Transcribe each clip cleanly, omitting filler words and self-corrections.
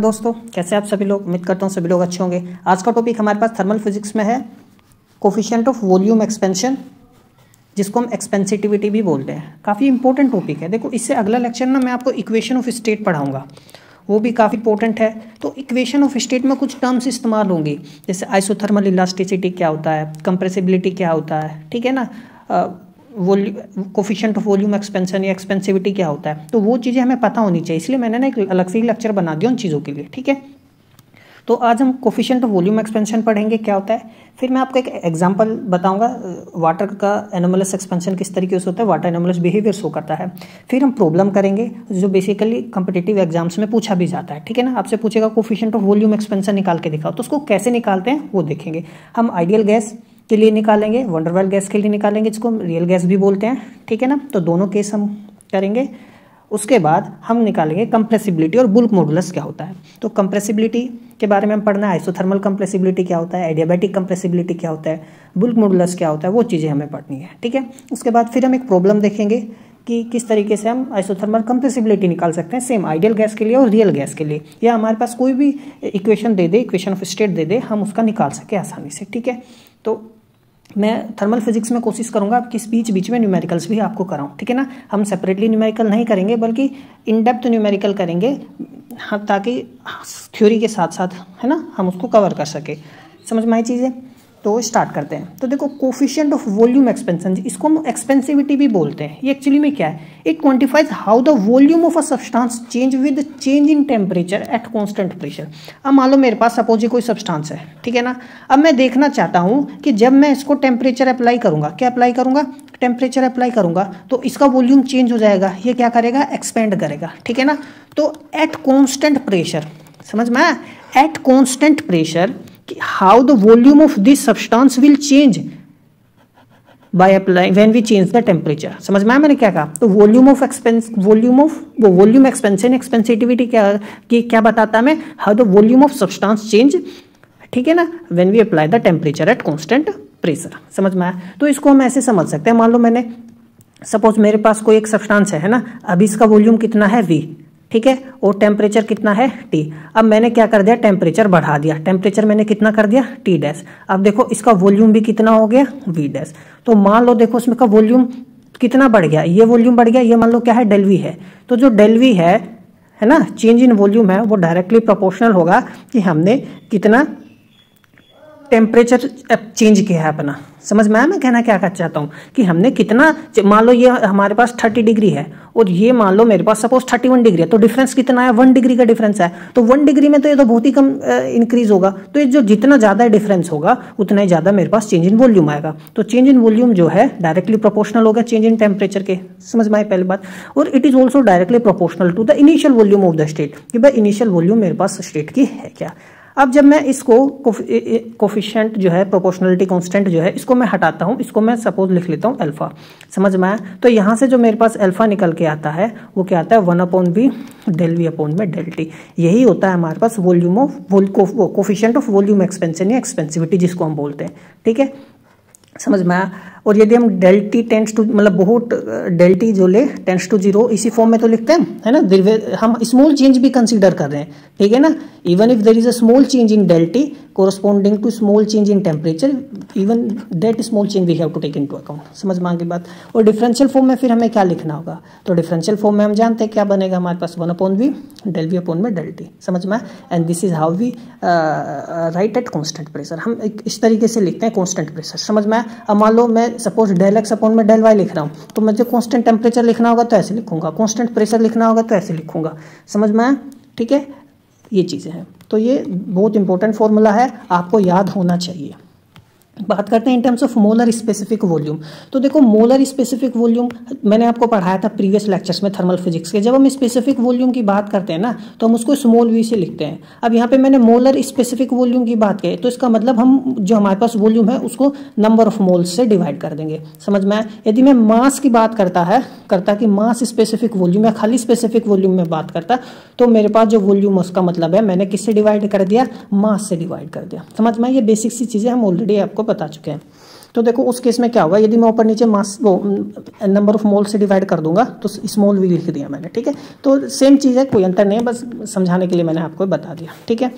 दोस्तों, कैसे आप सभी लोग। उम्मीद करता हूँ सभी लोग अच्छे होंगे। आज का टॉपिक हमारे पास थर्मल फिजिक्स में है कोफिशिएंट ऑफ वॉल्यूम एक्सपेंशन, जिसको हम एक्सपेंसिटिविटी भी बोलते हैं। काफ़ी इंपॉर्टेंट टॉपिक है। देखो, इससे अगला लेक्चर ना मैं आपको इक्वेशन ऑफ स्टेट पढ़ाऊंगा, वो भी काफ़ी इंपॉर्टेंट है। तो इक्वेशन ऑफ स्टेट में कुछ टर्म्स इस्तेमाल होंगी, जैसे आइसोथर्मल इलास्टिसिटी क्या होता है, कंप्रेसिबिलिटी क्या होता है, ठीक है ना, कोफिशिएंट ऑफ वॉल्यूम एक्सपेंशन या एक्सपेंसिविटी क्या होता है। तो वो चीज़ें हमें पता होनी चाहिए, इसलिए मैंने ना एक अलग से ही लेक्चर बना दिया उन चीज़ों के लिए, ठीक है। तो आज हम कोफिशिएंट ऑफ वॉल्यूम एक्सपेंशन पढ़ेंगे क्या होता है। फिर मैं आपको एक एग्जांपल बताऊंगा, वाटर का एनोमलस एक्सपेंशन किस तरीके से होता है, वाटर एनोमलस बिहेवियर शो करता है। फिर हम प्रॉब्लम करेंगे जो बेसिकली कॉम्पिटिटिव एग्जाम्स में पूछा भी जाता है, ठीक है ना। आपसे पूछेगा कोफिशिएंट ऑफ वॉल्यूम एक्सपेंशन निकाल के दिखाओ, तो उसको कैसे निकालते हैं वो देखेंगे। हम आइडियल गैस के लिए निकालेंगे, वंडरवाल गैस के लिए निकालेंगे, जिसको हम रियल गैस भी बोलते हैं, ठीक है ना। तो दोनों केस हम करेंगे। उसके बाद हम निकालेंगे कंप्रेसिबिलिटी और बुल्क मॉडुलस क्या होता है। तो कंप्रेसिबिलिटी के बारे में हम पढ़ना है, आइसोथर्मल कंप्रेसिबिलिटी क्या होता है, एडियाबैटिक कंप्रेसिबिलिटी क्या होता है, बुल्क मॉडुलस क्या होता है, वो चीज़ें हमें पढ़नी है, ठीक है। उसके बाद फिर हम एक प्रॉब्लम देखेंगे कि किस तरीके से हम आइसोथर्मल कंप्रेसिबिलिटी निकाल सकते हैं, सेम आइडियल गैस के लिए और रियल गैस के लिए, या हमारे पास कोई भी इक्वेशन दे दे, इक्वेशन ऑफ स्टेट दे दे, हम उसका निकाल सके आसानी से, ठीक है। तो मैं थर्मल फिजिक्स में कोशिश करूंगा कि बीच में न्यूमेरिकल्स भी आपको कराऊं, ठीक है ना। हम सेपरेटली न्यूमेरिकल नहीं करेंगे, बल्कि इन डेप्थ न्यूमेरिकल करेंगे, हाँ, ताकि थ्योरी के साथ साथ, है ना, हम उसको कवर कर सके। समझ में आई चीज़ें। तो स्टार्ट करते हैं। तो देखो, कोफिशिएंट ऑफ वॉल्यूम एक्सपेंशन, इसको हम एक्सपेंसिविटी भी बोलते हैं। ये एक्चुअली में क्या है, it quantifies how the volume of a substance change with change in temperature at constant pressure. अब मान लो मेरे पास सपोज ये कोई सब्सटेंस है, ठीक है ना। अब मैं देखना चाहता हूँ कि जब मैं इसको टेम्परेचर अप्लाई करूँगा, क्या अप्लाई करूँगा, टेम्परेचर अप्लाई करूँगा, तो इसका वॉल्यूम चेंज हो जाएगा। ये क्या करेगा, एक्सपेंड करेगा, ठीक है ना। तो एट कॉन्स्टेंट प्रेशर, समझ में आया, at constant pressure how the volume of this substance will change by applying when we change the temperature। समझ में आया मैंने क्या कहा। तो वॉल्यूम ऑफ एक्सपेंशन एक्सपेंसिटिविटी क्या बताता है, मैं how the volume of substance change, ठीक है ना, when we apply the temperature at constant pressure. समझ में आया। तो इसको हम ऐसे समझ सकते हैं, मान लो मैंने सपोज मेरे पास कोई एक सब्सटेंस है ना, अभी इसका वॉल्यूम कितना है V, ठीक है, और टेम्परेचर कितना है T। अब मैंने क्या कर दिया, टेम्परेचर बढ़ा दिया, टेम्परेचर मैंने कितना कर दिया T डैश। अब देखो इसका वॉल्यूम भी कितना हो गया V डैश। तो मान लो देखो इसमें का वॉल्यूम कितना बढ़ गया, ये वॉल्यूम बढ़ गया, ये मान लो क्या है, डेल V है। तो जो डेल V है ना, चेंज इन वॉल्यूम है, वो डायरेक्टली प्रोपोर्शनल होगा कि हमने कितना टेम्परेचर चेंज किया है अपना। समझ में आया मैं कहना क्या चाहता हूँ, कि हमने कितना, मान लो ये हमारे पास 30 डिग्री है और ये मान लो मेरे पास सपोज 31 डिग्री है, तो डिफरेंस कितना है, 1 डिग्री का डिफरेंस है। तो 1 डिग्री में तो ये तो बहुत ही कम इंक्रीज होगा। तो ये जो जितना ज़्यादा डिफरेंस होगा उतना ही ज़्यादा मेरे पास चेंज इन वॉल्यूम आएगा। तो चेंज इन वॉल्यूम जो है डायरेक्टली प्रोपोर्शनल होगा चेंज इन टेम्परेचर के। समझ में आई पहली बात। और it is also directly proportional to the initial volume of the state, कि भाई इनिशियल वॉल्यूम मेरे पास स्टेट की है क्या। अब जब मैं इसको कोफिशिएंट जो है, प्रोपोर्शनलिटी कांस्टेंट जो है, इसको मैं हटाता हूँ, इसको मैं सपोज लिख लेता हूँ अल्फा। समझ में आया। तो यहाँ से जो मेरे पास अल्फा निकल के आता है वो क्या आता है, 1/v डेल V अपॉन में डेल T। यही होता है हमारे पास volume of coefficient of volume expansion या एक्सपेंसिविटी जिसको हम बोलते हैं, ठीक है। समझ में आया। और यदि हम डेल T टेंस टू, मतलब बहुत डेल T जो ले टेंस टू 0, इसी फॉर्म में तो लिखते हैं, है ना। हम स्मॉल चेंज भी कंसीडर कर रहे हैं, ठीक है ना। Even if there is a small change in del T corresponding to small change in temperature, even that small change we have to take into account. समझ में आ गई बात। और डिफरेंशियल फॉर्म में फिर हमें क्या लिखना होगा, तो डिफरेंशियल फॉर्म में हम जानते हैं क्या बनेगा हमारे पास, 1/v डेल V अपॉन में डेल T। समझ में। And this is how we write at constant pressure. हम इस तरीके से लिखते हैं कांस्टेंट प्रेशर। समझ में। अब मान लो मैं सपोज डेल X अपॉन में डेल Y लिख रहा हूँ, तो मुझे कांस्टेंट टेम्परेचर लिखना होगा तो ऐसे लिखूंगा, कांस्टेंट प्रेशर लिखना होगा तो ऐसे लिखूंगा। समझ में आया, ठीक है। ये चीज़ें हैं। तो ये बहुत इंपॉर्टेंट फॉर्मूला है, आपको याद होना चाहिए। बात करते हैं in terms of molar specific volume. तो देखो, मोलर स्पेसिफिक वॉल्यूम मैंने आपको पढ़ाया था प्रीवियस लेक्चर्स में थर्मल फिजिक्स के। जब हम स्पेसिफिक वॉल्यूम की बात करते हैं ना, तो हम उसको स्मॉल v से लिखते हैं। अब यहाँ पे मैंने मोलर स्पेसिफिक वॉल्यूम की बात की, तो इसका मतलब हम जो हमारे पास वॉल्यूम है उसको नंबर ऑफ मोल्स से डिवाइड कर देंगे। समझ में आया। यदि मैं मास की बात करता कि मास स्पेसिफिक वॉल्यूम या खाली स्पेसिफिक वॉल्यूम में बात करता, तो मेरे पास जो वॉल्यूम उसका मतलब है मैंने किससे डिवाइड कर दिया, मास से डिवाइड कर दिया। समझ में। ये बेसिक सी चीज़ें हम ऑलरेडी आपको बता चुके हैं। तो देखो उस केस में क्या होगा, यदि मैं ऊपर नीचे मास वो नंबर ऑफ मोल से डिवाइड कर दूंगा तो स्मॉल वी लिख दिया मैंने, ठीक है। तो सेम चीज़ है, कोई अंतर नहीं है, बस समझाने के लिए मैंने आपको बता दिया, ठीक है।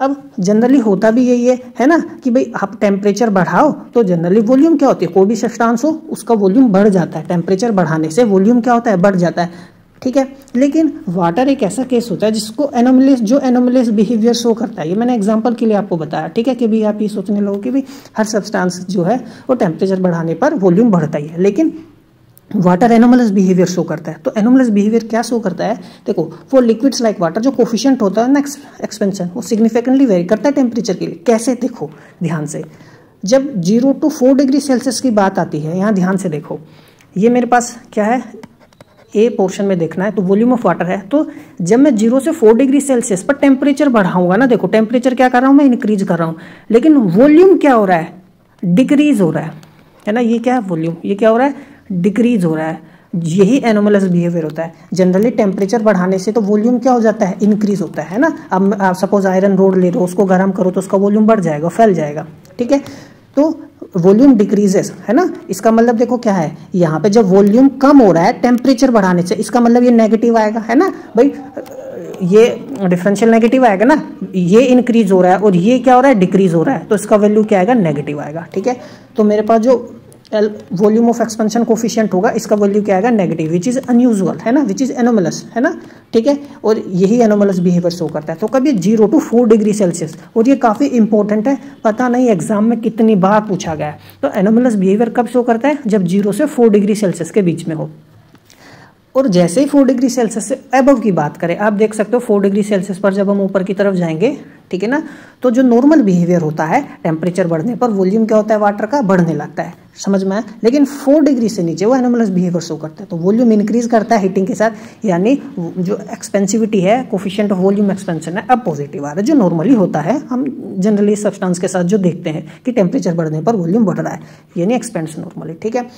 अब जनरली होता भी यही है ना, कि भाई आप टेम्परेचर बढ़ाओ तो जनरली वॉल्यूम क्या होती है, कोई भी सब्सटेंस हो उसका वॉल्यूम बढ़ जाता है, टेम्परेचर बढ़ाने से वॉल्यूम क्या होता है, बढ़ जाता है, ठीक है। लेकिन वाटर एक ऐसा केस होता है जिसको एनोमलियस बिहेवियर शो करता है। ये मैंने एग्जांपल के लिए आपको बताया, ठीक है, कि भाई आप ये सोचने लगो कि भाई हर सब्सटेंस जो है वो टेम्परेचर बढ़ाने पर वॉल्यूम बढ़ता ही है, लेकिन वाटर एनोमलस बिहेवियर शो करता है। तो एनोमलस बिहेवियर क्या शो करता है, देखो फॉर लिक्विड्स लाइक वाटर जो कोफिशिएंट होता है ना एक्सपेंशन, वो सिग्निफिकेंटली वेरी करता है टेम्परेचर के लिए। कैसे, देखो ध्यान से, जब 0 to 4 डिग्री सेल्सियस की बात आती है, यहाँ ध्यान से देखो, ये मेरे पास क्या है, ए पोर्शन में देखना है, तो वॉल्यूम ऑफ वाटर है। तो जब मैं 0 से 4 डिग्री सेल्सियस पर टेम्परेचर बढ़ाऊंगा ना, देखो टेम्परेचर क्या कर रहा हूँ मैं, इंक्रीज कर रहा हूँ, लेकिन वॉल्यूम क्या हो रहा है, डिक्रीज हो रहा है ना। ये क्या है, वॉल्यूम, ये क्या हो रहा है, डिक्रीज हो रहा है। यही एनोमलस बिहेवियर होता है। जनरली टेम्परेचर बढ़ाने से तो वॉल्यूम क्या हो जाता है, इंक्रीज होता है ना। अब आप सपोज आयरन रोड ले लो, उसको गर्म करो तो उसका वॉल्यूम बढ़ जाएगा, फैल जाएगा, ठीक है। तो वॉल्यूम डिक्रीजेस है ना, इसका मतलब देखो क्या है, यहाँ पे जब वॉल्यूम कम हो रहा है टेम्परेचर बढ़ाने से, इसका मतलब ये नेगेटिव आएगा, है ना भाई, ये डिफरेंशियल नेगेटिव आएगा ना, ये इंक्रीज हो रहा है और ये क्या हो रहा है, डिक्रीज हो रहा है, तो इसका वैल्यू क्या आएगा, नेगेटिव आएगा, ठीक है। तो मेरे पास जो वॉल्यूम ऑफ एक्सपेंशन कोफिशिएंट होगा, इसका वैल्यू क्या आएगा, नेगेटिव, विच इज अनयूजुअल, है ना, विच इज एनोमलस, है ना, ठीक है। और यही एनोमलस बिहेवियर शो करता है। तो कभी 0 to 4 डिग्री सेल्सियस, और ये काफी इंपॉर्टेंट है, पता नहीं एग्जाम में कितनी बार पूछा गया है। तो एनोमलस बिहेवियर कब शो करता है, जब 0 से 4 डिग्री सेल्सियस के बीच में हो। और जैसे ही 4 डिग्री सेल्सियस से अबव की बात करें, आप देख सकते हो 4 डिग्री सेल्सियस पर जब हम ऊपर की तरफ जाएंगे, ठीक है ना, तो जो नॉर्मल बिहेवियर होता है, टेम्परेचर बढ़ने पर वॉल्यूम क्या होता है वाटर का, बढ़ने लगता है, समझ में आया। लेकिन 4 डिग्री से नीचे वो एनोमलस बिहेवियर शो करता है, तो वॉल्यूम इंक्रीज करता है हीटिंग के साथ, यानी जो एक्सपेंसिविटी है, कोफिशिएंट ऑफ वॉल्यूम एक्सपेंशन है, अब पॉजिटिव आ रहा है, जो नॉर्मली होता है। हम जनरली सब्सटेंस के साथ जो देखते हैं कि टेम्परेचर बढ़ने पर वॉल्यूम बढ़ रहा है, यानी एक्सपेंड्स नॉर्मली, ठीक है।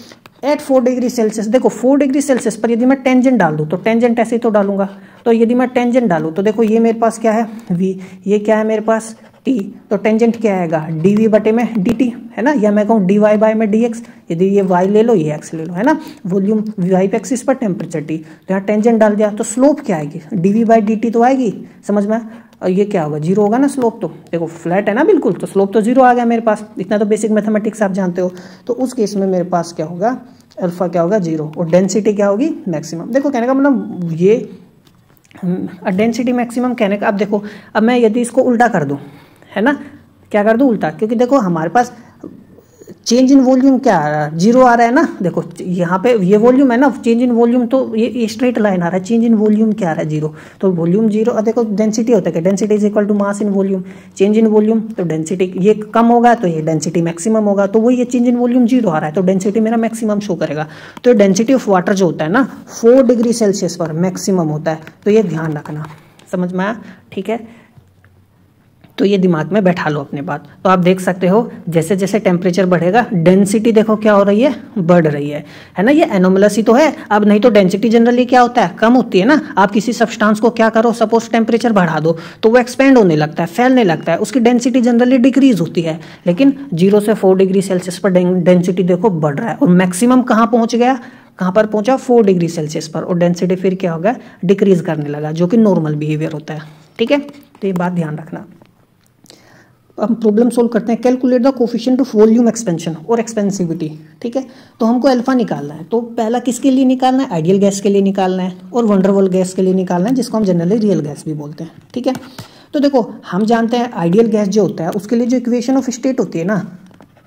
एट 4 डिग्री सेल्सियस, देखो 4 डिग्री सेल्सियस पर यदि मैं टेंजेंट डाल दूँ, तो टेंजेंट ऐसे ही तो डालूंगा, तो यदि मैं टेंजेंट डालूँ तो देखो ये मेरे पास क्या है, v, ये क्या है मेरे पास t, तो टेंजेंट क्या आएगा, dv बटे में dt, है ना, या मैं कहूँ dy बाय में dx, यदि ये y ले लो, ये x ले लो, है ना, वॉल्यूम y पे एक्सिस पर टेम्परेचर t, तो यहाँ टेंजेंट डाल दिया, तो स्लोप क्या आएगी, dv बाय dt तो आएगी, समझ में। और ये क्या होगा, 0 होगा ना स्लोप, तो देखो फ्लैट है ना बिल्कुल, तो स्लोप तो 0 आ गया मेरे पास, इतना तो बेसिक मैथमेटिक्स आप जानते हो। तो उस केस में मेरे पास क्या होगा, अल्फा क्या होगा, 0, और डेंसिटी क्या होगी, मैक्सिमम। देखो कहने का मतलब ये डेंसिटी मैक्सिमम कहने का, अब देखो, अब मैं यदि इसको उल्टा कर दूं, है ना, क्या कर दूं, उल्टा, क्योंकि देखो हमारे पास चेंज इन वॉल्यूम क्या आ रहा है, 0 आ रहा है ना, देखो यहाँ पे ये वॉल्यूम है ना, चेंज इन वॉल्यूम, तो ये स्ट्रेट लाइन आ रहा है, चेंज इन वॉल्यूम क्या आ रहा है, 0, तो वॉल्यूम 0। देखो डेंसिटी होता है, density is equal to mass in volume, change in volume, तो डेंसिटी ये कम होगा तो ये डेंसिटी मैक्सिमम होगा, तो वो ये चेंज इन वॉल्यूम 0 आ रहा है, तो डेंसिटी मेरा मैक्सिमम शो करेगा। तो डेंसिटी ऑफ वाटर जो होता है ना 4 डिग्री सेल्सियस पर मैक्सिमम होता है, तो ये ध्यान रखना, समझ में आया, ठीक है। तो ये दिमाग में बैठा लो अपने बात। तो आप देख सकते हो जैसे जैसे टेम्परेचर बढ़ेगा डेंसिटी देखो क्या हो रही है, बढ़ रही है ना, ये एनोमलस ही तो है। अब नहीं तो डेंसिटी जनरली क्या होता है, कम होती है ना। आप किसी सब्सटेंस को क्या करो, सपोज टेम्परेचर बढ़ा दो तो वो एक्सपेंड होने लगता है, फैलने लगता है, उसकी डेंसिटी जनरली डिक्रीज होती है। लेकिन 0 से 4 डिग्री सेल्सियस पर डेंसिटी देखो बढ़ रहा है, और मैक्सिमम कहाँ पहुंच गया, कहाँ पर पहुंचा, 4 डिग्री सेल्सियस पर, और डेंसिटी फिर क्या होगा, डिक्रीज करने लगा, जो कि नॉर्मल बिहेवियर होता है, ठीक है। तो ये बात ध्यान रखना। हम प्रॉब्लम सोल्व करते हैं, calculate the coefficient of volume expansion और एक्सपेंसिविटी, ठीक है। तो हमको अल्फा निकालना है, तो पहला किसके लिए निकालना है, आइडियल गैस के लिए निकालना है, और वंडरवॉल गैस के लिए निकालना है, जिसको हम जनरली रियल गैस भी बोलते हैं, ठीक है। तो देखो हम जानते हैं आइडियल गैस जो होता है उसके लिए जो इक्वेशन ऑफ स्टेट होती है ना,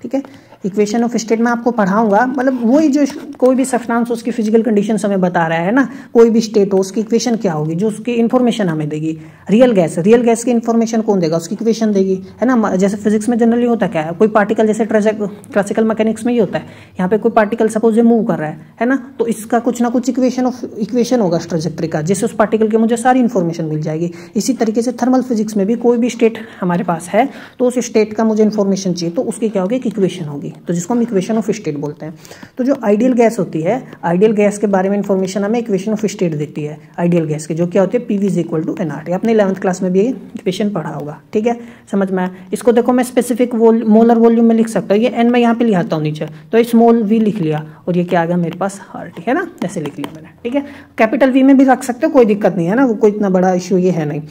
ठीक है, इक्वेशन ऑफ स्टेट में आपको पढ़ाऊंगा, मतलब वही जो कोई भी सब्सटेंस उसकी फिजिकल कंडीशन हमें बता रहा है ना, कोई भी स्टेट हो उसकी इक्वेशन क्या होगी, जो उसकी इन्फॉर्मेशन हमें देगी। रियल गैस की इन्फॉर्मेशन कौन देगा, उसकी इक्वेशन देगी, है ना। जैसे फिजिक्स में जनरली होता क्या है, कोई पार्टिकल, जैसे क्लासिकल मैकेनिक्स में ही होता है, यहाँ पे कोई पार्टिकल सपोज ये मूव कर रहा है ना, तो इसका कुछ ना कुछ इक्वेशन होगा ट्रैजेक्टरी का, जिससे उस पार्टिकल की मुझे सारी इन्फॉर्मेशन मिल जाएगी। इसी तरीके से थर्मल फिजिक्स में भी कोई भी स्टेट हमारे पास है तो उस स्टेट का मुझे इन्फॉर्मेशन चाहिए, तो उसकी क्या होगी, इक्वेशन होगी, होगी, तो जिसको हम इक्वेशन ऑफ स्टेट बोलते हैं। तो जो आइडियल गैस होती है, आइडियल गैस के बारे में इंफॉर्मेशन हमें इक्वेशन ऑफ स्टेट देती है आइडियल गैस की, जो क्या होती है PV is equal to nRT। आपने 11th क्लास में भी ये इक्वेशन पढ़ा होगा, ठीक है, समझ में आया। इसको देखो मैं स्पेसिफिक मोलर वॉल्यूम में लिख सकता हूँ, ये n मैं यहाँ पे लिखाता हूँ नीचे, तो स्मॉल v लिख लिया और ये क्या आ गया मेरे पास RT, है ना, ऐसे लिख लिया मैंने, ठीक है। कैपिटल V में भी रख सकते हो, कोई दिक्कत नहीं है ना, वो कोई इतना बड़ा इशू ये है नहीं।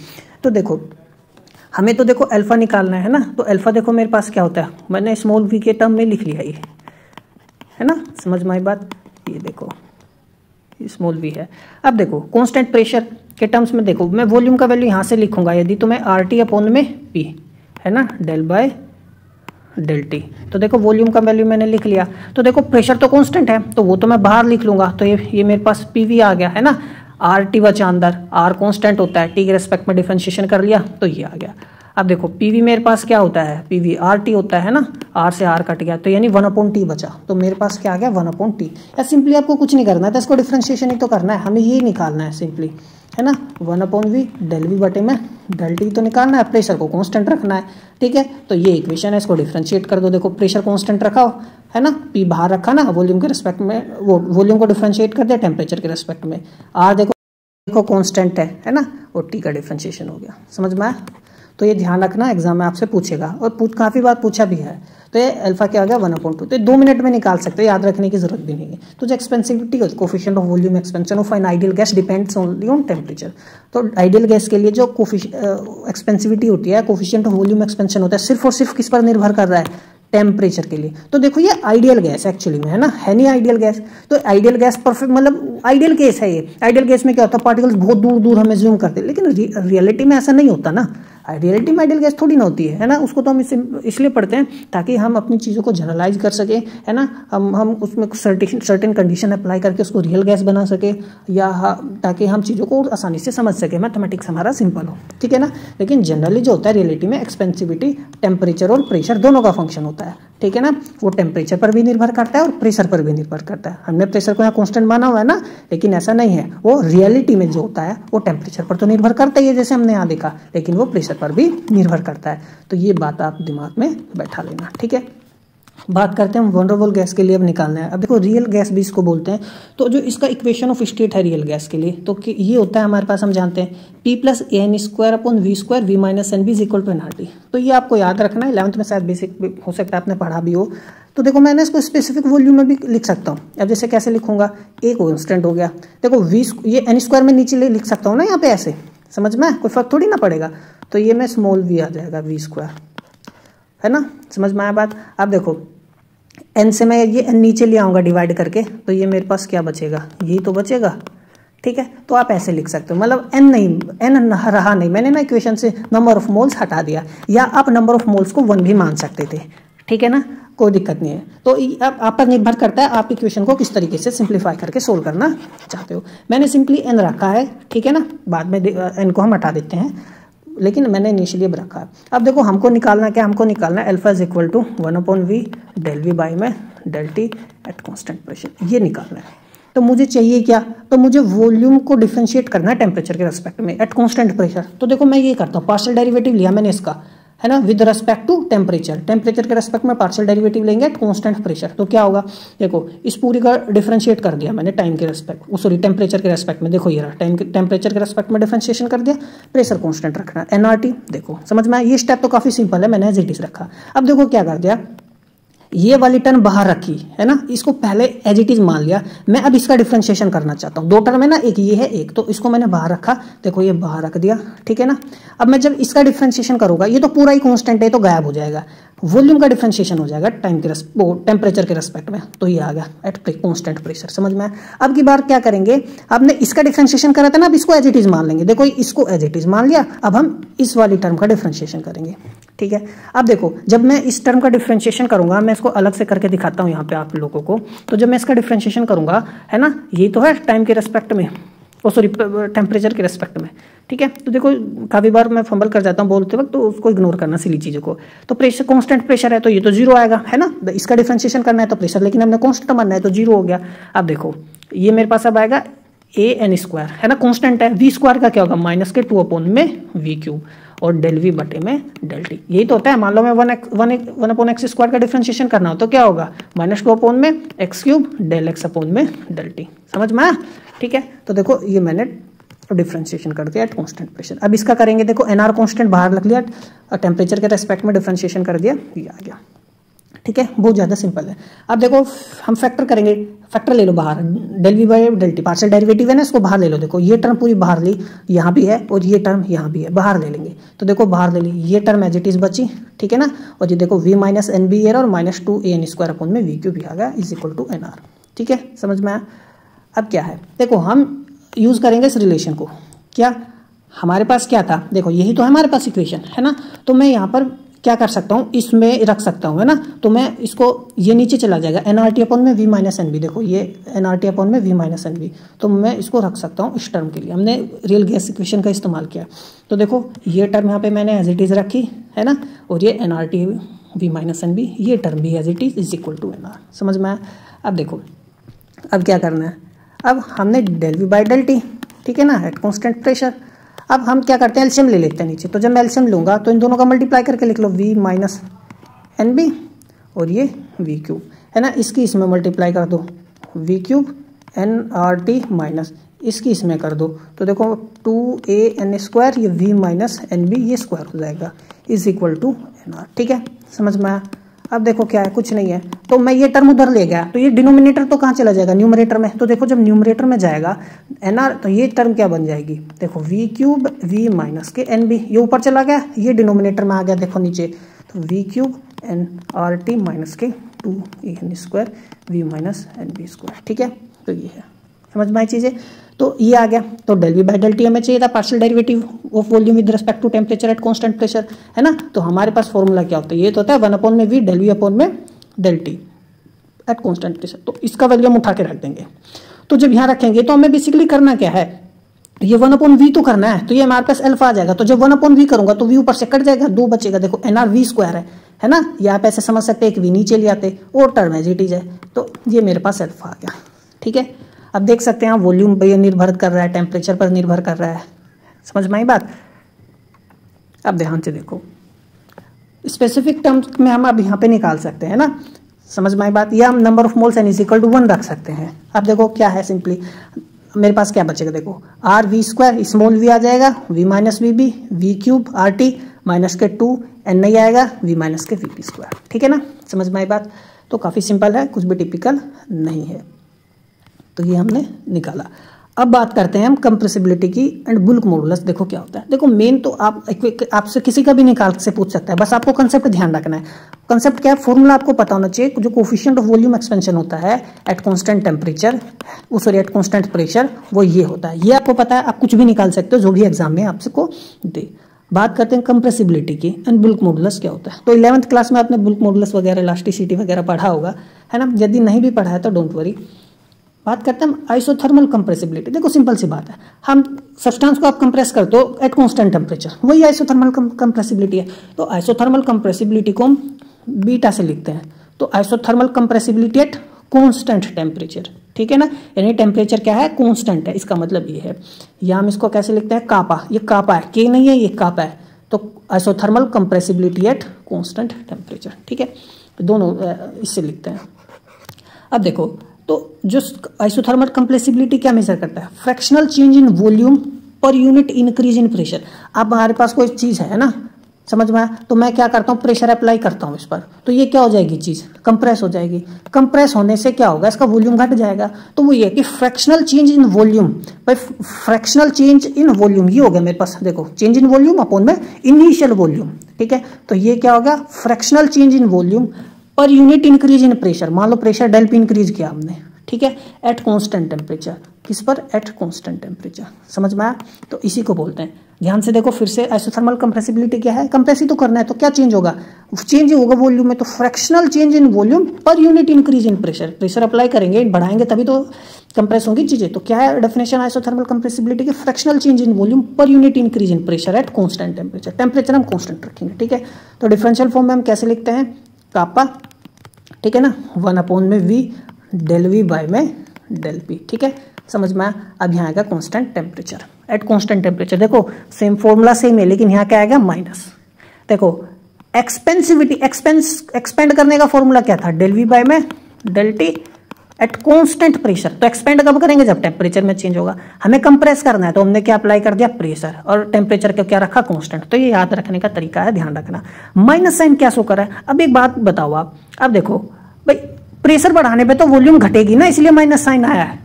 तो देखो हमें तो देखो अल्फा निकालना है ना, तो अल्फा देखो मेरे पास क्या होता है, मैंने स्मॉल v के टर्म में लिख लिया ये, है ना, समझ में आई बात। ये देखो स्मॉल v है। अब देखो कांस्टेंट प्रेशर के टर्म्स में देखो मैं वॉल्यूम का वैल्यू यहाँ से लिखूंगा यदि, तो मैं RT अपॉन में P, है ना, डेल बाय डेल टी। तो देखो वॉल्यूम का वैल्यू मैंने लिख लिया। तो देखो प्रेशर तो कांस्टेंट है, तो वो तो मैं बाहर लिख लूंगा, तो ये मेरे पास PV आ गया, है ना। RT बचा अंदर, R कांस्टेंट होता है, T के रेस्पेक्ट में डिफरेंशिएशन कर लिया तो ये आ गया। अब देखो PV मेरे पास क्या होता है, PV RT होता है ना, R से R कट गया तो यानी 1/T बचा, तो मेरे पास क्या आ गया 1/T। या सिंपली आपको कुछ नहीं करना है, तो इसको डिफरेंशिएशन ही तो करना है, हमें ये निकालना है सिंपली, है ना, 1/V डेल V बटे में डेल टी तो निकालना है, प्रेशर को कांस्टेंट रखना है, ठीक है। तो ये इक्वेशन है, इसको डिफरेंशिएट कर दो। देखो प्रेशर कांस्टेंट रखा हो, है ना, P बाहर रखा ना, वॉल्यूम के रिस्पेक्ट में, वो वॉल्यूम को डिफरेंशिएट कर दिया टेम्परेचर के रिस्पेक्ट में, R देखो कांस्टेंट है ना, और T का डिफरेंशिएशन हो गया, समझ में आया। तो ये ध्यान रखना, एग्जाम में आपसे पूछेगा और काफ़ी बार पूछा भी है। तो ये अल्फा क्या आ गया 1/2, तो 2 मिनट में निकाल सकते हो, याद रखने की जरूरत भी नहीं है। तो जो expansivity coefficient of volume expansion of an ideal gas depends only on temperature. तो आइडियल गैस के लिए जो एक्सपेंसिविटी होती है, कोफिशिएंट ऑफ वॉल्यूम एक्सपेंशन होता है, सिर्फ और सिर्फ किस पर निर्भर कर रहा है, टेम्परेचर के लिए। तो देखो ये आइडियल गैस एक्चुअली में, है ना, है नहीं आइडियल गैस। तो आइडियल गैस परफेक्ट मतलब आइडियल केस है ये। आइडियल गैस में क्या होता है, पार्टिकल्स बहुत दूर दूर हमें जूम करते हैं, लेकिन रियलिटी में ऐसा नहीं होता ना। रियलिटी में आइडियल गैस थोड़ी ना होती है ना, उसको तो हम इसलिए पढ़ते हैं ताकि हम अपनी चीज़ों को जनरलाइज कर सके, है ना, हम उसमें सर्टेन कंडीशन अप्लाई करके उसको रियल गैस बना सके, या ताकि हम चीज़ों को आसानी से समझ सके, मैथमेटिक्स हमारा सिंपल हो, ठीक है ना। लेकिन जनरली जो होता है रियलिटी में एक्सपेंसिविटी टेम्परेचर और प्रेशर दोनों का फंक्शन होता है, ठीक है ना। वो टेम्परेचर पर भी निर्भर करता है और प्रेशर पर भी निर्भर करता है। हमने प्रेशर को यहाँ कांस्टेंट माना हुआ है ना, लेकिन ऐसा नहीं है, वो रियलिटी में जो होता है वो टेम्परेचर पर तो निर्भर करता ही है, जैसे हमने यहाँ देखा, लेकिन वो प्रेशर पर भी निर्भर करता है। तो ये बात आप दिमाग में बैठा लेना, ठीक है। बात करते हैं हम वंडरवॉल गैस के लिए अब निकालना है। अब देखो रियल गैस भी इसको बोलते हैं। तो जो इसका इक्वेशन ऑफ स्टेट है रियल गैस के लिए, तो ये होता है हमारे पास, हम जानते हैं P + AN² upon V² V - NV is equal to nRT। तो ये आपको याद रखना है, 11th में शायद बेसिक हो सकता है आपने पढ़ा भी हो। तो देखो मैंने इसको स्पेसिफिक वॉल्यूम में भी लिख सकता हूँ। अब जैसे कैसे लिखूंगा, एक कांस्टेंट हो गया, देखो ये n² में नीचे लिख सकता हूँ ना, यहाँ पे ऐसे, समझ में कोई फर्क थोड़ी ना पड़ेगा। तो ये में स्मॉल v आ जाएगा V², है ना, समझ में आया बात। अब देखो n से मैं ये n नीचे ले आऊँगा डिवाइड करके, तो ये मेरे पास क्या बचेगा, यही तो बचेगा, ठीक है। तो आप ऐसे लिख सकते हो, मतलब n नहीं, n रहा नहीं, मैंने ना इक्वेशन से नंबर ऑफ मोल्स हटा दिया, या आप नंबर ऑफ मोल्स को 1 भी मान सकते थे, ठीक है ना, कोई दिक्कत नहीं है। तो अब आप पर निर्भर करता है आप इक्वेशन को किस तरीके से सिंप्लीफाई करके सोल्व करना चाहते हो। मैंने सिंपली n रखा है, ठीक है ना, बाद में n को हम हटा देते हैं, लेकिन मैंने इनिशियली अब रखा है। अब देखो हमको निकालना क्या, हमको निकालना alpha is equal to 1/V del V by में del T at constant pressure, ये निकालना है। तो मुझे चाहिए क्या, तो मुझे वॉल्यूम को डिफरेंशिएट करना है टेम्परेचर के रेस्पेक्ट में एट कांस्टेंट प्रेशर। तो देखो मैं ये करता हूँ, पार्शियल डेरिवेटिव लिया मैंने इसका, है ना, with respect to temperature, temperature के रेस्पेक्ट में पार्शियल डेरिवेटिव लेंगे एट कांस्टेंट प्रेशर। तो क्या होगा, देखो इस पूरी का डिफरेंशिएट कर दिया मैंने टाइम के रेस्पेक्ट, सॉरी टेम्परेचर के रेस्पेक्ट में, देखो ये रहा टेम्परेचर के रेस्पेक्ट में डिफरेंशिएशन कर दिया, प्रेशर कांस्टेंट रखना nRT। देखो समझ में आया, ये स्टेप तो काफी सिंपल है, मैंने एज इट इज रखा। अब देखो क्या कर दिया, ये वाली टर्म बाहर रखी, है ना, इसको पहले एज इट इज मान लिया। मैं अब इसका डिफरेंशिएशन करना चाहता हूँ, 2 टर्म है ना, एक ये है एक, तो इसको मैंने बाहर रखा, देखो ये बाहर रख दिया, ठीक है ना। अब मैं जब इसका डिफरेंशिएशन करूंगा, ये तो पूरा ही कांस्टेंट है, तो गायब हो जाएगा, वॉल्यूम का डिफरेंशिएशन हो जाएगा टेम्परेचर के रेस्पेक्ट में, तो ये आ गया एट कांस्टेंट प्रेशर, समझ में आया। अब की बार क्या करेंगे, आपने इसका डिफरेंशिएशन करा था ना, अब इसको एज इट इज मान लेंगे, देखो इसको एज इट इज मान लिया, अब हम इस वाली टर्म का डिफरेंशिएशन करेंगे, ठीक है। अब देखो जब मैं इस टर्म का डिफरेंशिएशन करूंगा, मैं इसको अलग से करके दिखाता हूँ यहाँ पे आप लोगों को। तो जब मैं इसका डिफरेंशिएशन करूंगा, है ना, ये तो है टाइम के रेस्पेक्ट में, सॉरी टेम्परेचर के रेस्पेक्ट में, ठीक है। तो देखो काफ़ी बार मैं फंबल कर जाता हूँ बोलते वक्त, तो उसको इग्नोर करना सिली चीज़ों को। तो प्रेशर कांस्टेंट प्रेशर है तो ये तो 0 आएगा, है ना, इसका डिफरेंशिएशन करना है तो प्रेशर, लेकिन हमने कांस्टेंट मानना है तो 0 हो गया। अब देखो ये मेरे पास अब आएगा AN², है ना, कांस्टेंट है, V² का क्या होगा -2/V3, और डेल वी बटे में डेल टी। यही तो होता है। मान लो मैं 1 अपॉन एक्स स्क्वायर का डिफ्रेंशिएशन करना हो तो क्या होगा, -2 अपॉन में X cube del X upon में डेल टी। समझ में आया? ठीक है, तो देखो ये मैंने डिफ्रेंशिएशन कर दिया एट कांस्टेंट प्रेशर। अब इसका करेंगे, देखो एनआर कांस्टेंट बाहर रख लिया, टेम्परेचर के रेस्पेक्ट में डिफ्रेंशिएशन कर दिया, ये आ गया। ठीक है, बहुत ज़्यादा सिंपल है। अब देखो हम फैक्टर करेंगे, फैक्टर ले लो बाहर, del V by del T, partial derivative है ना, इसको बाहर ले लो। देखो ये टर्म पूरी बाहर ली, यहाँ भी है और ये टर्म यहाँ भी है, बाहर ले लेंगे। तो देखो बाहर ले ली, ये टर्म एज इट इज बची, ठीक है ना। और ये देखो v माइनस एन बी और -2an स्क्वायर अपॉन में वी क्यू भी आ गया is equal to N R. ठीक है, समझ में आया? अब क्या है, देखो हम यूज़ करेंगे इस रिलेशन को। क्या हमारे पास क्या था, देखो यही तो है हमारे पास इक्वेशन, है ना। तो मैं यहाँ पर क्या कर सकता हूँ, इसमें रख सकता हूँ, है ना। तो मैं इसको, ये नीचे चला जाएगा एन आर टी अपॉन में वी माइनस एन बी। देखो ये एन आर टी अपॉन में वी माइनस एन बी, तो मैं इसको रख सकता हूँ इस टर्म के लिए। हमने रियल गैस इक्वेशन का इस्तेमाल किया। तो देखो ये टर्म यहाँ पे मैंने एज इट इज़ रखी, है ना। और ये N R T V minus N B, ये टर्म भी as it is equal to N R. समझ में आया? अब देखो अब क्या करना है, अब हमने del V by del T, ठीक है ना, एट कॉन्स्टेंट प्रेशर। अब हम क्या करते हैं, एलसीएम ले लेते हैं नीचे। तो जब मैं एलसीएम लूँगा तो इन दोनों का मल्टीप्लाई करके लिख लो, v माइनस एन बी और ये वी क्यूब, है ना। इसकी इसमें मल्टीप्लाई कर दो, V cube N R T minus इसकी इसमें कर दो, तो देखो 2an स्क्वायर, ये v माइनस एन बी ये स्क्वायर हो जाएगा is equal to N R. ठीक है, समझ में आया? अब देखो क्या है, कुछ नहीं है। तो मैं ये टर्म उधर ले गया, तो ये डिनोमिनेटर तो कहाँ चला जाएगा, न्यूमरेटर में। तो देखो जब न्यूमरेटर में जाएगा एन आर, तो ये टर्म क्या बन जाएगी, देखो वी क्यूब वी माइनस के एन बी, ये ऊपर चला गया, ये डिनोमिनेटर में आ गया, देखो नीचे। तो V cube N R T minus के 2an square V minus N B square. ठीक है, तो ये है, समझ में आई चीज़ें। तो ये आ गया। तो del V by del T हमें चाहिए था, partial derivative of volume with respect to temperature at constant pressure, है ना। तो हमारे पास फॉर्मूला क्या होता है, ये तो होता है 1 अपॉन में वी डेल वी अपॉन में del T at constant pressure. तो इसका वैल्यू हम उठा के रख देंगे। तो जब यहाँ रखेंगे तो हमें बेसिकली करना क्या है, ये 1 अपॉन वी तो करना है, तो ये हमारे पास अल्फा आ जाएगा। तो जब 1 अपॉन वी करूंगा तो वी ऊपर से कट जाएगा, 2 बचेगा। देखो एन आर वी स्क्वायर है ना। ये आप ऐसे समझ सकते हैं, एक वी नीचे ले आते और टर्म एज इट इज है, तो ये मेरे पास अल्फा आ गया। ठीक है, अब देख सकते हैं वॉल्यूम पर निर्भर कर रहा है, टेम्परेचर पर निर्भर कर रहा है। समझ में आई बात? अब ध्यान से देखो, स्पेसिफिक टर्म्स में हम अब यहाँ पे निकाल सकते हैं ना। समझ में आई बात? या हम number of moles N is equal to 1 रख सकते हैं। अब देखो क्या है, सिंपली मेरे पास क्या बचेगा, देखो R V square small V आ जाएगा, V minus V B V cube R T minus K 2 N नहीं आएगा, V minus K V P square. ठीक है ना, समझ में आई बात? तो काफ़ी सिंपल है, कुछ भी टिपिकल नहीं है। तो ये हमने निकाला। अब बात करते हैं हम कंप्रेसिबिलिटी की एंड बुल्क मॉडुलस। देखो क्या होता है, देखो मेन तो आपसे किसी का भी निकाल से पूछ सकता है, बस आपको कंसेप्ट ध्यान रखना है। कंसेप्ट क्या है, फॉर्मूला आपको पता होना चाहिए। जो कोफिशिएंट ऑफ वॉल्यूम एक्सपेंशन होता है eight constant temperature, sorry eight constant pressure, वो ये होता है। ये आपको पता है, आप कुछ भी निकाल सकते हो जो भी एग्जाम में आपसे को दे। बात करते हैं कंप्रेसिबिलिटी की एंड बुल्क मॉडुलस क्या होता है। तो 11th क्लास में आपने बुल्क मॉडुलस वगैरह इलास्टिसिटी वगैरह पढ़ा होगा, है ना। यदि नहीं भी पढ़ा है तो डोंट वरी। बात करते हैं आइसोथर्मल कंप्रेसिबिलिटी। देखो सिंपल सी बात है, हम सब्सटेंस को आप कंप्रेस करते हो एट कांस्टेंट टेम्परेचर, वही आइसोथर्मल कंप्रेसिबिलिटी है। तो आइसोथर्मल कंप्रेसिबिलिटी को हम बीटा से लिखते हैं। तो isothermal compressibility eight constant temperature, ठीक है ना। यानी टेम्परेचर क्या है, कांस्टेंट है, इसका मतलब ये है। या हम इसको कैसे लिखते हैं, कापा, ये कापा है, के नहीं है, ये कापा है। तो isothermal compressibility eight constant temperature, ठीक है, दोनों इससे लिखते हैं। अब देखो, तो जो आइसोथर्मल कंप्रेसिबिलिटी क्या मेजर करता है, fractional change in volume per unit increase in pressure. अब हमारे पास कोई चीज़ है ना, समझ में आया। तो मैं क्या करता हूँ, प्रेशर अप्लाई करता हूँ इस पर, तो ये क्या हो जाएगी, चीज़ कंप्रेस हो जाएगी। कंप्रेस होने से क्या होगा, इसका वॉल्यूम घट जाएगा। तो वो ये कि फ्रैक्शनल चेंज इन वॉल्यूम, भाई फ्रैक्शनल चेंज इन वॉल्यूम ये हो गया मेरे पास। देखो चेंज इन वॉल्यूम अपॉन में इनिशियल वॉल्यूम, ठीक है। तो ये क्या होगा, fractional change in volume per unit increase in pressure. मान लो प्रेशर डेल पी इंक्रीज किया हमने, ठीक है, एट कांस्टेंट टेम्परेचर। किस पर, एट कांस्टेंट टेम्परेचर। समझ में आया? तो इसी को बोलते हैं। ध्यान से देखो फिर से, आइसोथर्मल कंप्रेसिबिलिटी क्या है, कंप्रेस ही तो करना है, तो क्या चेंज होगा, चेंज होगा वॉल्यूम में। तो fractional change in volume per unit increase in pressure. Pressure apply करेंगे, बढ़ाएंगे तभी तो कंप्रेस होंगी चीजें। तो क्या है डेफिनेशन आइसोथर्मल कंप्रेसिबिलिटी की, fractional change in volume per unit increase in pressure at constant temperature. Temperature हम कांस्टेंट रखेंगे, ठीक है। तो डिफरेंशियल फॉर्म में हम कैसे लिखते हैं, कापा, ठीक है ना, 1 अपॉन में वी डेल वी बाय में डेल पी, ठीक है। समझ में आया। अब यहाँ आएगा constant temperature. At constant temperature देखो सेम फॉर्मूला सेम है, लेकिन यहाँ क्या आएगा माइनस। देखो एक्सपेंसिविटी, एक्सपेंड करने का फॉर्मूला क्या था, डेल वी बाय में del T at constant pressure. तो एक्सपेंड कब करेंगे, जब टेम्परेचर में चेंज होगा। हमें कंप्रेस करना है तो हमने क्या अप्लाई कर दिया, प्रेशर, और टेम्परेचर को क्या रखा, कांस्टेंट। तो ये याद रखने का तरीका है, ध्यान रखना। माइनस साइन क्या शो कर रहा है। अब एक बात बताओ आप, अब देखो भाई प्रेशर बढ़ाने पे तो वॉल्यूम घटेगी ना, इसलिए माइनस साइन आया है,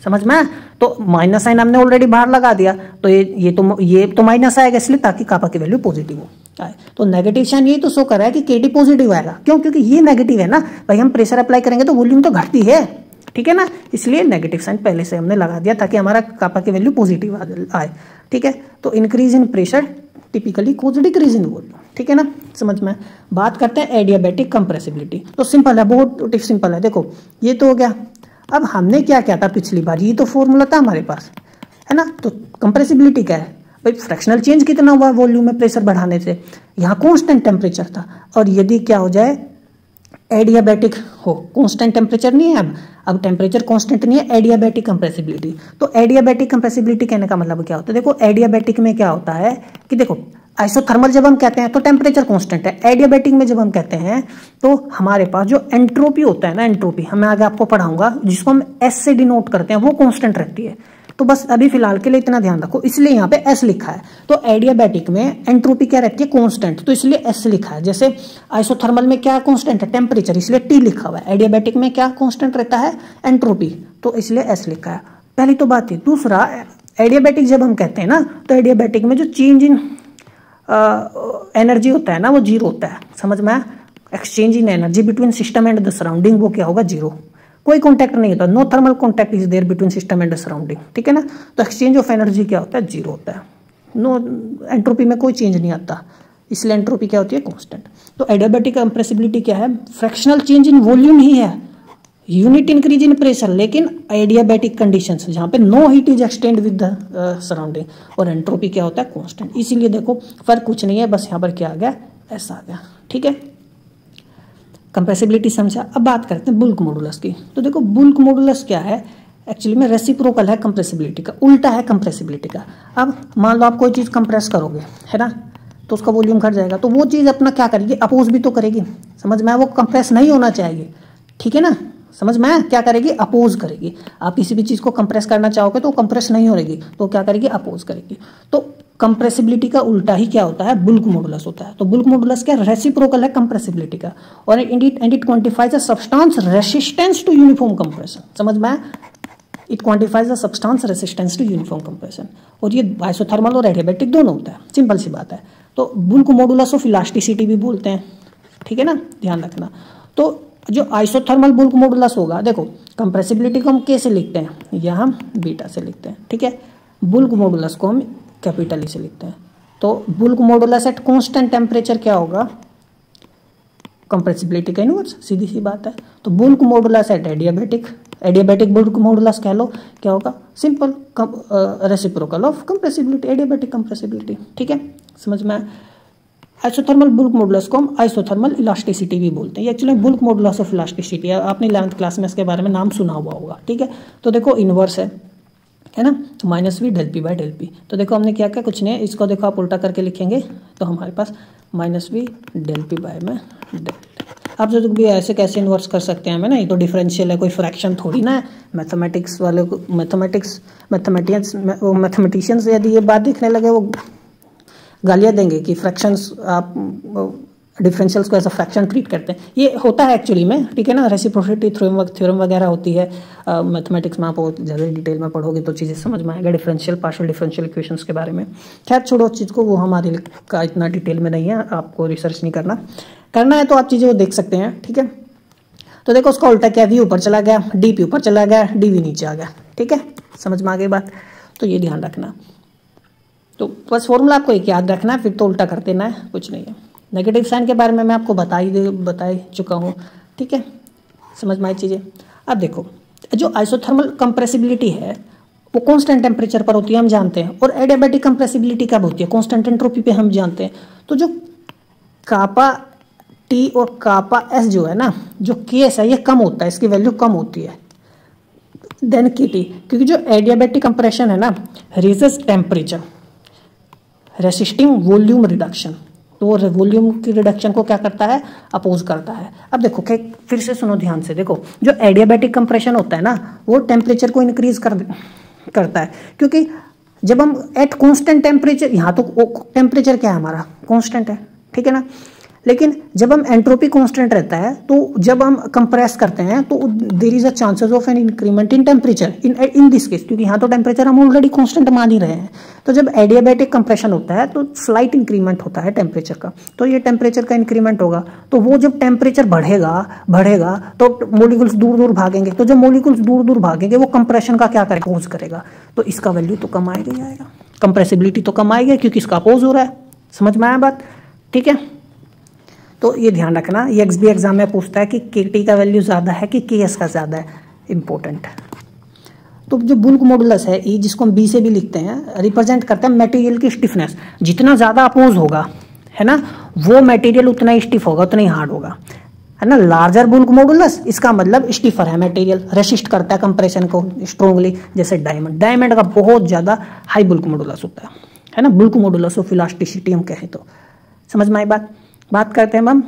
समझ में। तो माइनस साइन हमने ऑलरेडी बाहर लगा दिया, तो ये तो माइनस आएगा, इसलिए ताकि कापा की वैल्यू पॉजिटिव हो आए। तो नेगेटिव साइन ये तो शो कर रहा है कि केडी पॉजिटिव आएगा। क्यों, क्योंकि ये नेगेटिव है ना भाई, हम प्रेशर अप्लाई करेंगे तो वॉल्यूम तो घटती है, ठीक है ना, इसलिए नेगेटिव साइन पहले से हमने लगा दिया ताकि हमारा कापा की वैल्यू पॉजिटिव आए, ठीक है। तो increase in pressure typically cause decrease in volume, ठीक है ना, समझ में। बात करते हैं एडियाबैटिक कंप्रेसिबिलिटी। तो सिंपल है, बहुत सिंपल है। देखो ये तो हो गया। अब हमने क्या किया था पिछली बार, ये तो फॉर्मूला था हमारे पास, है ना। तो कंप्रेसिबिलिटी क्या है भाई, फ्रैक्शनल चेंज कितना हुआ वॉल्यूम में प्रेशर बढ़ाने से। यहाँ कांस्टेंट टेम्परेचर था, और यदि क्या हो जाए एडियाबैटिक हो, कांस्टेंट टेम्परेचर नहीं है, अब टेम्परेचर कांस्टेंट नहीं है, एडियाबैटिक कंप्रेसिबिलिटी। तो एडियाबैटिक कंप्रेसिबिलिटी कहने का मतलब क्या होता है, देखो एडियाबैटिक में क्या होता है कि देखो आइसोथर्मल जब हम कहते हैं तो टेम्परेचर कांस्टेंट है, एडियाबैटिक में जब हम कहते हैं तो हमारे पास जो एंट्रोपी होता है ना, एंट्रोपी हमें आगे आपको पढ़ाऊंगा, जिसको हम एस से डिनोट करते हैं, वो कांस्टेंट रहती है। तो बस अभी फिलहाल के लिए इतना ध्यान रखो, इसलिए यहाँ पे एस लिखा है। तो एडियाबैटिक में एंट्रोपी क्या रहती है, कांस्टेंट, तो इसलिए एस लिखा है। जैसे आइसोथर्मल में क्या कांस्टेंट है, टेम्परेचर, इसलिए टी लिखा हुआ है। एडियाबैटिक में क्या कांस्टेंट रहता है, एंट्रोपी, तो इसलिए एस लिखा है। पहली तो बात है। दूसरा, एडियाबैटिक जब हम कहते हैं ना, तो एडियाबैटिक में जो चेंज इन एनर्जी होता है ना, वो जीरो होता है, समझ में। Exchange in energy between system and the surrounding, वो क्या होगा, जीरो। कोई कॉन्टैक्ट नहीं होता, no thermal contact is there between system and the surrounding, ठीक है ना। तो एक्सचेंज ऑफ एनर्जी क्या होता है, जीरो होता है। नो एंट्रोपी में कोई चेंज नहीं आता, इसलिए एंट्रोपी क्या होती है, कांस्टेंट। तो एडियाबैटिक कंप्रेसिबिलिटी क्या है, फ्रैक्शनल चेंज इन वॉल्यूम ही है, यूनिट इंक्रीज इन प्रेशर, लेकिन एडियाबैटिक कंडीशंस जहां पे no heat is extend with the surrounding, और एंट्रोपी क्या होता है, कांस्टेंट। इसीलिए देखो फर्क कुछ नहीं है, बस यहाँ पर क्या आ गया, ऐसा आ गया, ठीक है। कंप्रेसिबिलिटी समझा। अब बात करते हैं बुल्क मॉडुलस की। तो देखो बुल्क मॉडुलस क्या है, एक्चुअली में रेसिप्रोकल है कंप्रेसिबिलिटी का, उल्टा है कंप्रेसिबिलिटी का। अब मान लो आप कोई चीज़ कंप्रेस करोगे, है ना, तो उसका वॉल्यूम घट जाएगा, तो वो चीज़ अपना क्या करेगी, अपोज भी तो करेगी, समझ में। वो कंप्रेस नहीं होना चाहिए, ठीक है ना, समझ में। क्या करेगी, अपोज करेगी। आप किसी भी चीज़ को कंप्रेस करना चाहोगे तो कंप्रेस नहीं होगी, तो क्या करेगी, अपोज करेगी। तो कंप्रेसिबिलिटी का उल्टा ही क्या होता है, बुल्क मॉडुलस होता है। तो बुल्क मॉडुलस क्या, रेसिप्रोकल है कंप्रेसिबिलिटी का, और it quantifies a substance resistance to uniform compression, समझ में। It quantifies a substance resistance to uniform compression, और ये आइसोथर्मल और एडियाबैटिक दोनों होता है, सिंपल सी बात है। तो बुल्क मॉडुलस ऑफ इलास्टिसिटी भी बोलते हैं, ठीक है ना, ध्यान रखना। तो जो आइसोथर्मल बुल्क मॉडुलस होगा, देखो कंप्रेसिबिलिटी को हम के से लिखते हैं, या हम बीटा से लिखते हैं, ठीक है। बुल्क मॉडुलस को हम कैपिटल ई से लिखते हैं। तो bulk modulus eight constant temperature क्या होगा, कंप्रेसिबिलिटी का इनवर्स, सीधी सी बात है। तो bulk modulus at adiabatic bulk modulus कह लो, क्या होगा, simple reciprocal of compressibility, adiabatic compressibility, ठीक है, समझ में। आइसोथर्मल बुल्क मॉडुलस को हम आइसोथर्मल इलास्टिसिटी भी बोलते हैं। ये actually bulk modulus of elasticity है, आपने 11th क्लास में इसके बारे में नाम सुना हुआ होगा, ठीक है। तो देखो इनवर्स है ना, तो minus V del P by del P. तो देखो हमने क्या किया, कुछ नहीं, इसको देखो आप उल्टा करके लिखेंगे तो हमारे पास minus V del P by में डेल। आप जो भी ऐसे कैसे इन्वर्स कर सकते हैं हमें ना, ये तो डिफरेंशियल है, कोई फ्रैक्शन थोड़ी ना है। मैथमेटिक्स वाले को मैथमेटिशियंस यदि ये बात देखने लगे वो गालियाँ देंगे कि फ्रैक्शंस आप डिफरेंशियल्स को एज अ फ्रैक्शन ट्रीट करते हैं। ये होता है एक्चुअली में, ठीक है ना, रेसिप्रोसिटी थ्योरम वगैरह होती है मैथमेटिक्स में, आप ज़्यादा डिटेल में पढ़ोगे तो चीज़ें समझ में आएगा, डिफरेंशियल पार्शियल डिफरेंशियल इक्वेशंस के बारे में। खैर छोड़ो उस चीज़ को, वो हमारे का इतना डिटेल में नहीं है, आपको रिसर्च नहीं करना है तो आप चीज़ें वो देख सकते हैं, ठीक है। तो देखो उसका उल्टा क्या, वी ऊपर चला गया, डी पी ऊपर चला गया, डी वी नीचे आ गया, ठीक है, समझ में आ गई बात। तो ये ध्यान रखना। तो बस फॉर्मूला आपको एक याद रखना है, फिर तो उल्टा कर देना है, कुछ नहीं है। नेगेटिव साइन के बारे में मैं आपको बता चुका हूँ, ठीक है, समझ में आई चीज़ें। अब देखो जो आइसोथर्मल कंप्रेसिबिलिटी है वो कांस्टेंट टेम्परेचर पर होती है, हम जानते हैं, और एडियाबैटिक कंप्रेसिबिलिटी कब होती है, कांस्टेंट एंट्रोपी पे, हम जानते हैं। तो जो कापा टी और कापा एस जो है ना, जो केस है ये कम होता है, इसकी वैल्यू कम होती है, देन केटी, क्योंकि जो एडियाबैटिक कंप्रेशन है ना raises temperature resisting volume reduction, तो वॉल्यूम की रिडक्शन को क्या करता है, अपोज करता है। अब देखो फिर से सुनो ध्यान से, देखो जो एडियाबैटिक कंप्रेशन होता है ना वो टेम्परेचर को इंक्रीज करता है, क्योंकि जब हम एट कांस्टेंट टेम्परेचर, यहाँ तो टेम्परेचर क्या है हमारा कांस्टेंट है, ठीक है ना, लेकिन जब हम एंट्रोपी कांस्टेंट रहता है तो जब हम कंप्रेस करते हैं तो there is a chances of an increment in temperature in this case, क्योंकि यहाँ तो टेम्परेचर हम ऑलरेडी कांस्टेंट मान ही रहे हैं। तो जब एडियाबैटिक कंप्रेशन होता है तो स्लाइट इंक्रीमेंट होता है टेम्परेचर का, तो ये टेम्परेचर का इंक्रीमेंट होगा, तो वो जब टेम्परेचर बढ़ेगा तो मोलिकुल्स दूर दूर भागेंगे, तो जब मोलिकुल्स दूर दूर भागेंगे वो कंप्रेशन का क्या करेगा, अपोज करेगा, तो इसका वैल्यू तो कम आएगा ही आएगा, कंप्रेसिबिलिटी तो कम आएगी क्योंकि इसका अपोज हो रहा है। समझ में आया बात, ठीक है। तो ये ध्यान रखना, ये भी एग्जाम में पूछता है कि केटी का वैल्यू ज़्यादा है कि केएस का ज़्यादा है, इंपॉर्टेंट। तो जो बुल्क मॉडुलस है ई, जिसको हम बी से भी लिखते हैं, रिप्रेजेंट करता है मटेरियल की स्टिफनेस। जितना ज़्यादा अपोज होगा है ना वो मटेरियल उतना ही स्टिफ होगा, उतना ही हार्ड होगा, है ना। लार्जर बुल्क मॉडुलस इसका मतलब स्टिफर है मटेरियल, रेसिस्ट करता है कंप्रेशन को स्ट्रोंगली, जैसे डायमंड का बहुत ज़्यादा हाई बुल्क मॉडुलस होता है ना, बुल्क मॉडुलस ऑफ इलास्टिसिटी हम कहें तो। समझ में आई बात करते हैं हम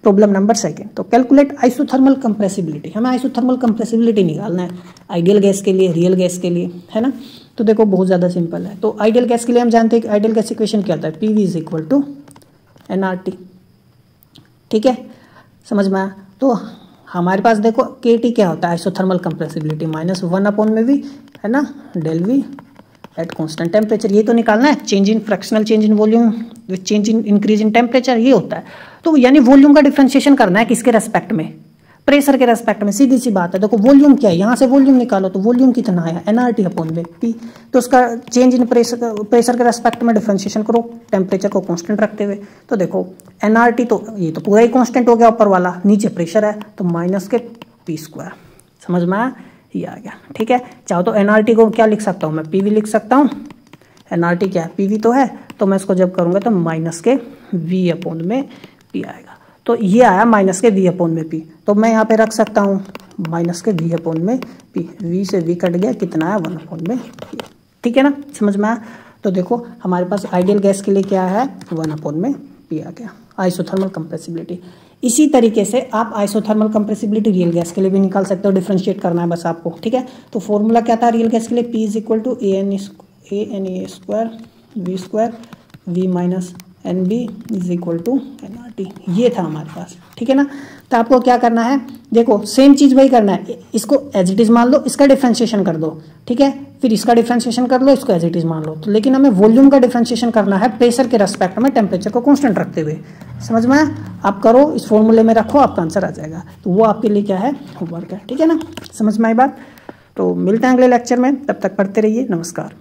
प्रॉब्लम नंबर 2। तो कैलकुलेट आइसोथर्मल कंप्रेसिबिलिटी, हमें आइसोथर्मल कंप्रेसिबिलिटी निकालना है आइडियल गैस के लिए, रियल गैस के लिए, है ना। तो देखो बहुत ज़्यादा सिंपल है। तो आइडियल गैस के लिए हम जानते हैं कि आइडियल गैस इक्वेशन क्या होता है, PV is equal to nRT, ठीक है, समझ में आया। तो हमारे पास देखो KT क्या होता है, आइसोथर्मल कंप्रेसिबिलिटी -1/V, है ना, del V at constant temperature. ये तो निकालना है, change in fractional change in volume with change in increase in temperature, ये होता है। तो यानी वॉल्यूम का डिफरेंशिएशन करना है किसके रेस्पेक्ट में, प्रेशर के रेस्पेक्ट में, सीधी सी बात है। देखो वॉल्यूम क्या है, यहाँ से वॉल्यूम निकालो तो वॉल्यूम कितना आया, nRT/P, तो उसका चेंज इन प्रेशर के रेस्पेक्ट में डिफरेंशिएशन करो टेम्परेचर को कांस्टेंट रखते हुए। तो देखो nRT तो ये तो पूरा ही कांस्टेंट हो गया ऊपर वाला, नीचे प्रेशर है तो -P²। समझ में आया, ये आ गया, ठीक है। चाहो तो nRT को क्या लिख सकता हूँ मैं, PV लिख सकता हूँ। nRT क्या है, PV तो है, तो मैं इसको जब करूँगा तो -V/P आएगा। तो ये आया -V/P, तो मैं यहाँ पे रख सकता हूँ -V/P, V से V कट गया, कितना है 1/P, ठीक है ना, समझ में आया। तो देखो हमारे पास आइडियल गैस के लिए क्या है, 1/P आ गया, आइसोथर्मल कंप्रेसिबिलिटी। इसी तरीके से आप आइसोथर्मल कंप्रेसिबिलिटी रियल गैस के लिए भी निकाल सकते हो, डिफरेंशिएट करना है बस आपको, ठीक है। तो फॉर्मूला क्या था रियल गैस के लिए, P is equal to ANA² V NB is equal to nRT, ये था हमारे पास, ठीक है ना। तो आपको क्या करना है, देखो सेम चीज़ वही करना है, इसको एज इट इज मान लो, इसका डिफरेंशिएशन कर दो, ठीक है, फिर इसका डिफरेंशिएशन कर लो, इसको एज इट इज मान लो। तो लेकिन हमें वॉल्यूम का डिफरेंशिएशन करना है प्रेशर के रेस्पेक्ट में, टेम्परेचर को कांस्टेंट रखते हुए। समझ में आया, आप करो, इस फॉर्मूले में रखो, आपका आंसर आ जाएगा। तो वो आपके लिए क्या है, होमवर्क है, ठीक है ना, समझ में आई बात। तो मिलते हैं अगले लेक्चर में, तब तक पढ़ते रहिए, नमस्कार।